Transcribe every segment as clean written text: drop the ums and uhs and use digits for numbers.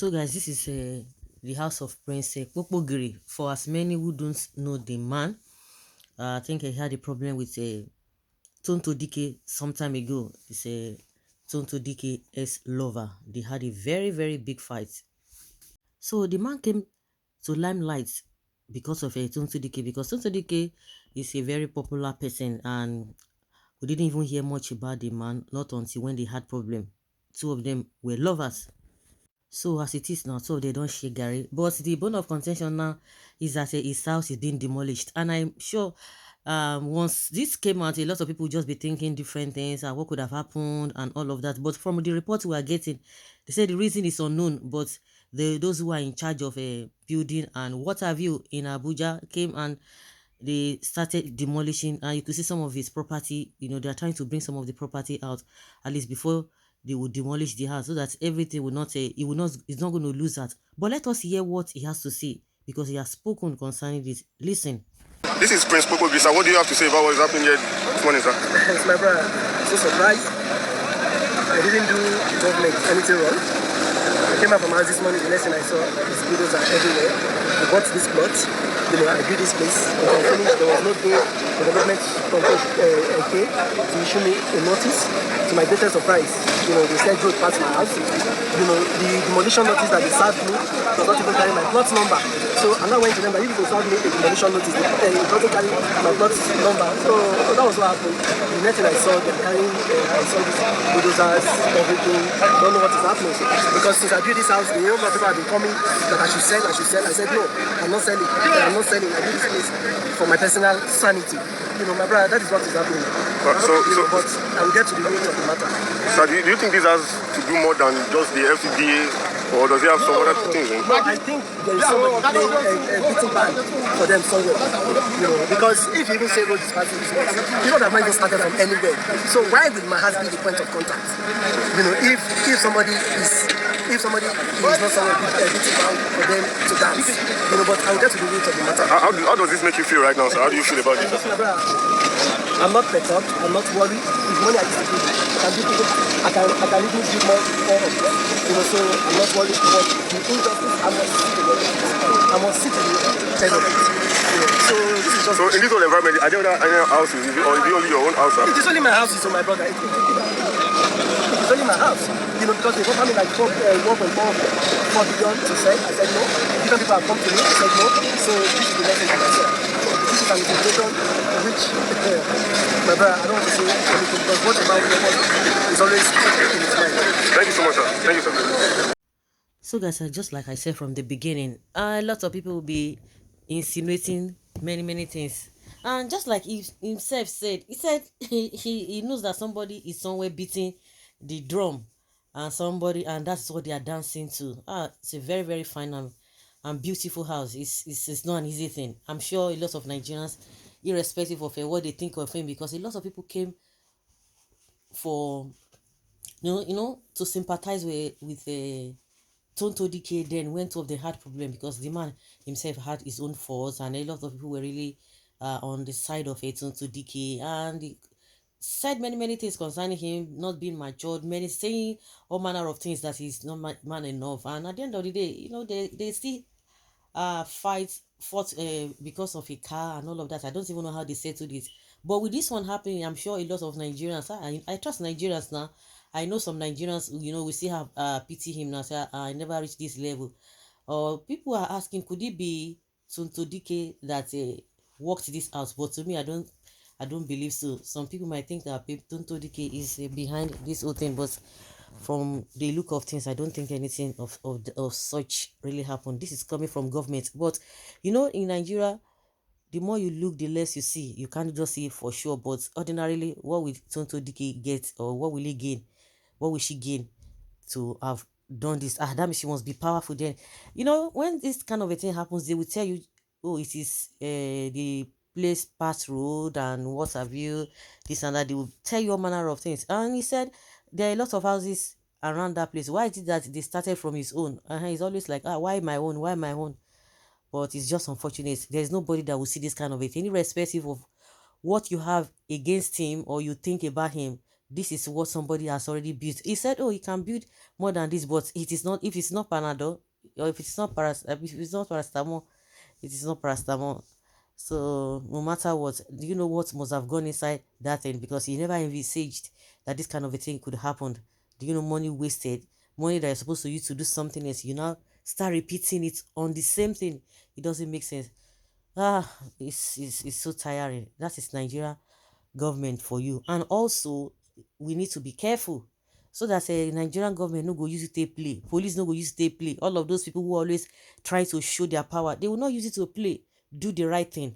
So guys, this is the house of Prince Kpokpogri. For as many who don't know the man, I think he had a problem with Tonto Dikeh some time ago. It's a Tonto Dikeh's lover. They had a very, very big fight. So the man came to limelight because of Tonto Dikeh, because Tonto Dikeh is a very popular person, and we didn't even hear much about the man, not until when they had problem. Two of them were lovers. So as it is now, so they don't share Gary. But the bone of contention now is that his house is being demolished. And I'm sure once this came out, a lot of people just be thinking different things and what could have happened and all of that. But from the reports we are getting, they say the reason is unknown. But those who are in charge of a building and what have you in Abuja came and they started demolishing, and you could see some of his property. They are trying to bring some of the property out, at least before they will demolish the house, so that everything will not he's not going to lose that. But let us hear what he has to say, because he has spoken concerning this. Listen. This is Prince Kpokpogri, sir. What do you have to say about what is happening here this morning, sir? It's my brother. So surprised. I didn't do the government anything wrong. I came out from house this morning. The next thing I saw is bulldozer everywhere. I bought this plot. I built this place. When I finished, there was no day for the government to issue me a notice. To my greatest surprise, they said road past my house. The demolition notice that they served me does not even carry my plot number. So I'm not going to them that if they serve me a demolition notice, it doesn't carry my plot number. So that was what happened. The next thing I saw, them carrying, I saw these bulldozers, everything. I don't know what is happening. Because since I built this house, the number of people have been coming that I should sell. I said, no, I'm not selling. I'm not selling. I do this place for my personal sanity. My brother, that is what is happening. But I'll get to the root of the matter. So do you think this has to do more than just the FCDA, or does it have some other things? No, I think there is somebody playing a beating band for them somewhere. Because if you even say road is passing this way, that might even started from anywhere. So why will my house be the point of contact? If somebody is not somewhere beating band for them to dance. But I'll get to the root of the matter. How does this make you feel right now, sir? How do you feel about this? I'm not perturbed. I'm not worried. It's money I used to give. I can even give more of them. So I'm not worried. But the injustice, I must sit in the test of it. So this is just. So in this whole environment, are there other houses, or is it only your own house? Sir? It is only my house, so my brother. It is only my house. Because they offered me like 1.4 billion to sell. I said no. Different people have come to me. I said no. So this is the message I said. This is an intimidation which, my brother, I don't want to say anything, because what about is always in his mind. Thank you so much, sir. Thank you, sir. So guys, just like I said from the beginning, a lot of people will be insinuating many things. And just like he himself said, he knows that somebody is somewhere beating the drum, and that's what they are dancing to. It's a very, very fine and beautiful house. It's not an easy thing. I'm sure a lot of Nigerians, irrespective of what they think of him, because a lot of people came for to sympathize with Tonto Dikeh, then went off the hard problem, because the man himself had his own faults, and a lot of people were really on the side of Tonto Dikeh, and he said many things concerning him not being matured, many saying all manner of things that he's not man enough. And at the end of the day, they still fought because of a car and all of that. I don't even know how they settled it. But with this one happening, I'm sure a lot of Nigerians, I trust Nigerians now. I know some Nigerians, we still have pity him now. Say, I never reached this level. Or people are asking, could it be Tonto Dikeh that worked this out? But to me, I don't believe so. Some people might think that Tonto Dikeh is behind this whole thing, but from the look of things, I don't think anything of such really happened. This is coming from government. But in Nigeria, the more you look, the less you see. You can't just see it for sure. But ordinarily, what will Tonto Dikeh get, or what will he gain? What will she gain to have done this? That means she must be powerful. Then, when this kind of a thing happens, they will tell you, oh, it is the place past road and what have you, this and that. They will tell you all manner of things. And he said there are a lot of houses around that place. Why is it that they started from his own? He's always like, why my own? Why my own? But it's just unfortunate. There's nobody that will see this kind of a thing, irrespective of what you have against him or you think about him. this is what somebody has already built. He said, oh, he can build more than this, but it is not, if it's not Panadol, or if it's not if it's not paracetamol, it is not paracetamol. So no matter what, do you know what must have gone inside that thing? Because he never envisaged that this kind of a thing could happen. Do you know money wasted? Money that you're supposed to use to do something else, you now start repeating it on the same thing. It doesn't make sense. It's so tiring. That is Nigeria government for you. And also, we need to be careful so that Nigerian government no go use it to play, police no go use it to play. All of those people who always try to show their power, they will not use it to play. Do the right thing.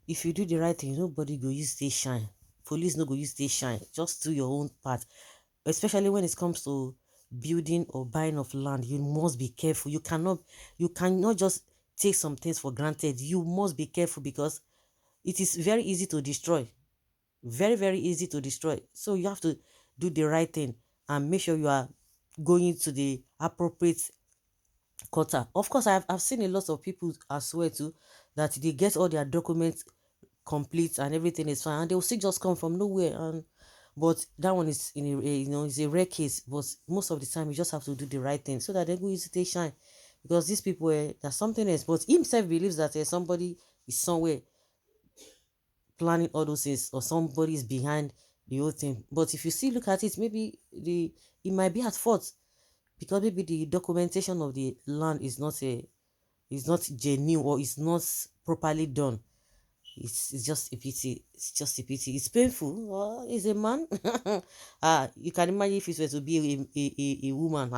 If you do the right thing, nobody go use they shine. Police no go use they shine. Just do your own part. Especially when it comes to building or buying of land, you must be careful. You cannot just take some things for granted. You must be careful because it is very easy to destroy. Very, very easy to destroy. So you have to do the right thing and make sure you are going to the appropriate quarter. Of course, I've seen a lot of people as well too that they get all their documents complete and everything is fine, and they will still just come from nowhere. And but that one is is a rare case. But most of the time, you just have to do the right thing so that they go use it to shine. Because these people, there's something else. But himself believes that somebody is somewhere planning all those things, or somebody is behind the whole thing. But if you see, look at it, maybe it might be at fault because maybe the documentation of the land is not genuine, or is not properly done. It's just a pity. It's just a pity. It's painful. He's a man. You can imagine if it were to be a woman.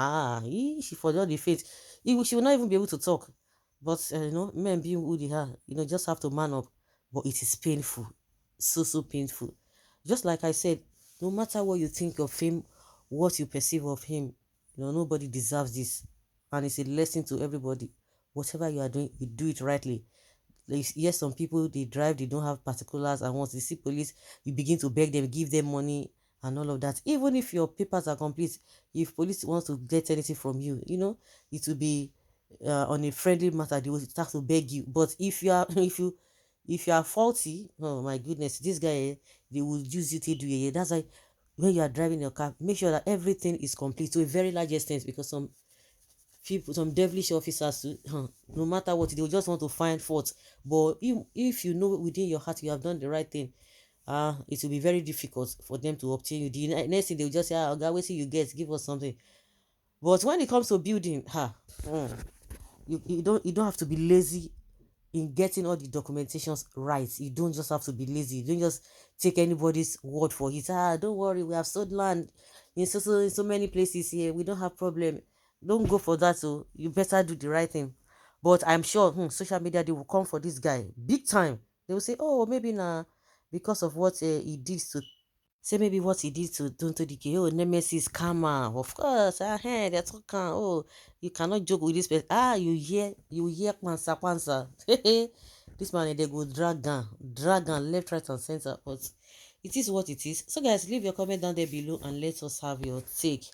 She forgot the fate. She will not even be able to talk. But men being who they are, just have to man up. But it is painful, so painful. Just like I said, no matter what you think of him, what you perceive of him, nobody deserves this, and it's a lesson to everybody. Whatever you are doing, you do it rightly. Yes, some people they drive, they don't have particulars, and once they see police, you begin to beg them, give them money and all of that. Even if your papers are complete, if police wants to get anything from you, it will be on a friendly matter. They will start to beg you. But if you are if you are faulty, oh my goodness, this guy, they will use you to do it. That's why when you are driving your car, make sure that everything is complete to a very large extent, because some people, some devilish officers, no matter what, they will just want to find fault. But if you know within your heart you have done the right thing, it will be very difficult for them to obtain you. The next thing they will just say, God, wait till you get, give us something. But when it comes to building, you don't have to be lazy in getting all the documentations right. You don't just have to be lazy. You don't just take anybody's word for it. Don't worry, we have sold land in so many places here. We don't have problem. Don't go for that. So you better do the right thing. But I'm sure social media, they will come for this guy big time. They will say, oh, maybe now because of what he did to say, maybe what he did to Tonto Dikeh. Oh, Nemesis karma. Of course. They're talking. Oh, you cannot joke with this person. You hear pansa pansa. This man, they go drag on left, right, and center. But it is what it is. So, guys, leave your comment down there below and let us have your take.